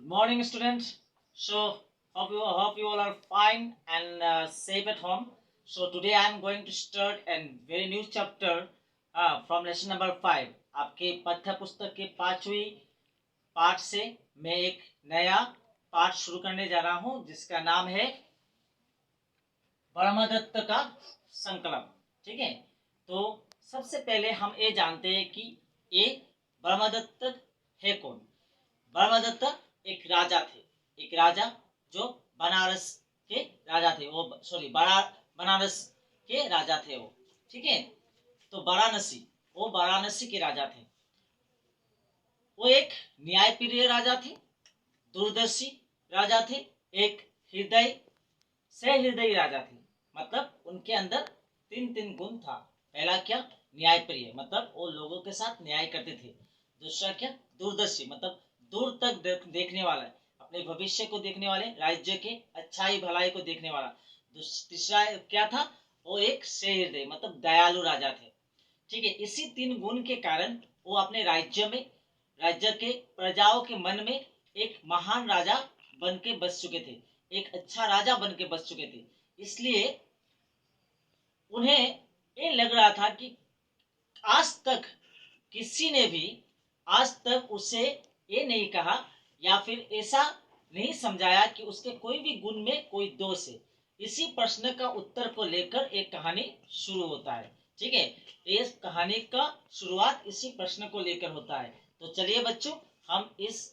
Morning, students. So, hope you all are fine and safe at home. So today I am going to start a very new chapter from lesson number 5. आपके पाठ्य पुस्तक के 5वीं पाठ से मैं एक नया पाठ शुरू करने जा रहा हूँ जिसका नाम है ब्रह्मदत्त का संकल्प। ठीक है, तो सबसे पहले हम ये जानते हैं कि ये ब्रह्मदत्त है कौन। ब्रह्मदत्त एक राजा थे, एक राजा जो बनारस के राजा थे, बनारस के राजा थे वो। ठीक है, तो वो वाराणसी के राजा थे। वो एक न्यायप्रिय राजा थे, दूरदर्शी राजा थे, एक हृदयी राजा थे। मतलब उनके अंदर तीन गुण था। पहला क्या, न्यायप्रिय, मतलब वो लोगों के साथ न्याय करते थे। दूसरा क्या, दूरदर्शी, मतलब दूर तक देखने वाला, अपने भविष्य को देखने वाले, राज्य के अच्छाई भलाई को देखने वाला। तीसरा क्या था, वो एक सहृदय, मतलब दयालु राजा थे। ठीक है, इसी 3 गुण के कारण वो अपने राज्य के प्रजाओं के मन में एक महान राजा बन के बस चुके थे, एक अच्छा राजा बन के बस चुके थे। इसलिए उन्हें ये लग रहा था कि आज तक किसी ने भी आज तक उसे ये नहीं कहा या फिर ऐसा नहीं समझाया कि उसके कोई भी गुण में कोई दोष है। इसी प्रश्न का उत्तर को लेकर एक कहानी शुरू होता है। ठीक है, इस कहानी का शुरुआत इसी प्रश्न को लेकर होता है। तो चलिए बच्चों, हम इस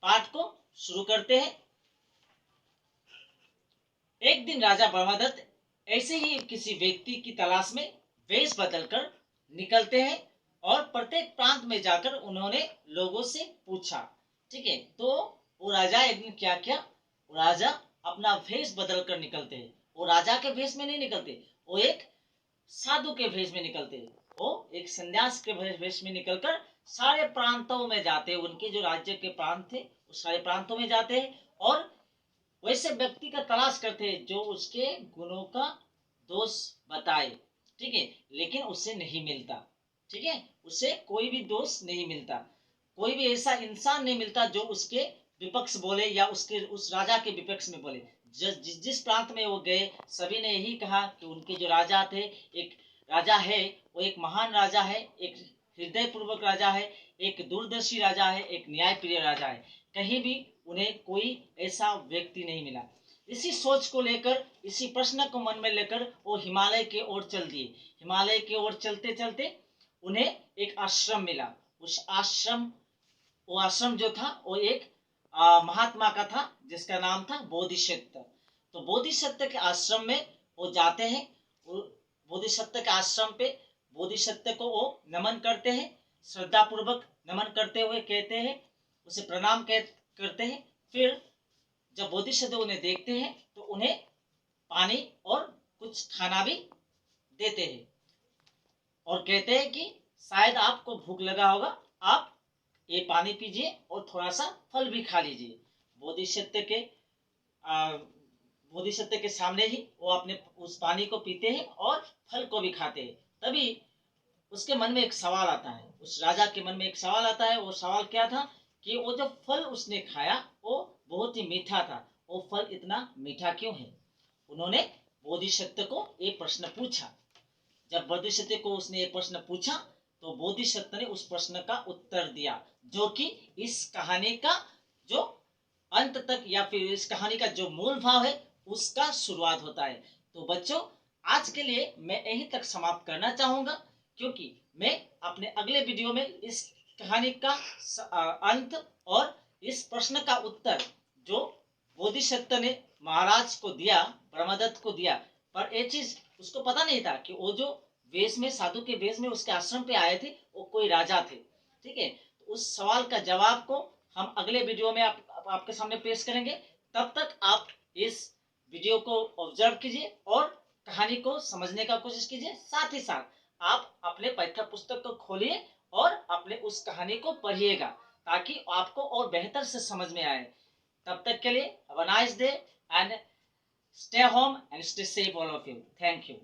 पाठ को शुरू करते हैं। एक दिन राजा ब्रह्मदत्त ऐसे ही किसी व्यक्ति की तलाश में वेश बदलकर निकलते हैं और प्रत्येक प्रांत में जाकर उन्होंने लोगों से पूछा। ठीक है, तो वो राजा एक दिन क्या किया, वो राजा अपना वेश बदलकर निकलते हैं। वो राजा के वेश में नहीं निकलते, वो एक साधु के वेश में निकलते हैं। वो एक संन्यास के वेश में निकलकर सारे प्रांतों में जाते हैं। उनके जो राज्य के प्रांत थे उस सारे प्रांतों में जाते हैं और वैसे व्यक्ति का तलाश करते हैं जो उसके गुणों का दोष बताए। ठीक है, लेकिन उससे नहीं मिलता। ठीक है, उसे कोई भी दोष नहीं मिलता, कोई भी ऐसा इंसान नहीं मिलता जो उसके विपक्ष बोले या उसके उस राजा के विपक्ष में बोले। जिस प्रांत में वो गए सभी ने यही कहा कि उनके जो राजा थे, एक राजा है, वो एक महान राजा है, एक हृदय पूर्वक राजा है, एक दूरदर्शी राजा है, एक न्यायप्रिय राजा है। कहीं भी उन्हें कोई ऐसा व्यक्ति नहीं मिला। इसी सोच को लेकर, इसी प्रश्न को मन में लेकर वो हिमालय की ओर चल दिए। हिमालय की ओर चलते चलते उन्हें एक आश्रम मिला। वो आश्रम जो था वो एक महात्मा का था जिसका नाम था बोधिसत्व। तो बोधिसत्व के आश्रम में वो जाते हैं। बोधिसत्व के आश्रम पे बोधिसत्व को वो नमन करते हैं, श्रद्धा पूर्वक नमन करते हुए कहते हैं, उसे प्रणाम करते हैं। फिर जब बोधिसत्व उन्हें देखते हैं तो उन्हें पानी और कुछ खाना भी देते हैं और कहते हैं कि शायद आपको भूख लगा होगा, आप ये पानी पीजिए और थोड़ा सा फल भी खा लीजिए। बोधिसत्व के सामने ही वो अपने उस पानी को पीते हैं और फल को भी खाते हैं। तभी उसके मन में एक सवाल आता है, उस राजा के मन में एक सवाल आता है। वो सवाल क्या था कि वो जो फल उसने खाया वो बहुत ही मीठा था, वो फल इतना मीठा क्यों है। उन्होंने बोधिसत्व को ये प्रश्न पूछा। जब बोधिसत्व को उसने ये प्रश्न पूछा तो बोधिसत्व ने उस प्रश्न का उत्तर दिया, जो कि इस कहानी का जो अंत तक या फिर इस कहानी का जो मूल भाव है उसका शुरुआत होता है। तो बच्चों, आज के लिए मैं यहीं तक समाप्त करना चाहूंगा, क्योंकि मैं अपने अगले वीडियो में इस कहानी का अंत और इस प्रश्न का उत्तर जो बोधिसत्व ने महाराज को दिया, ब्रह्मदत्त को दिया, पर ये चीज उसको पता नहीं था कि वो जो वेश में, साधु के वेश में उसके आश्रम पे आए थे वो कोई राजा थे। ठीक है, तो उस सवाल का जवाब को हम अगले वीडियो में आपके सामने पेश करेंगे। तब तक आप इस वीडियो को ऑब्जर्व कीजिए और कहानी को समझने का कोशिश कीजिए। साथ ही साथ आप अपने पाठ्य पुस्तक को खोलिए और अपने उस कहानी को पढ़िएगा ताकि आपको और बेहतर से समझ में आए। तब तक के लिए have a nice day and stay home and stay safe all of you. Thank you.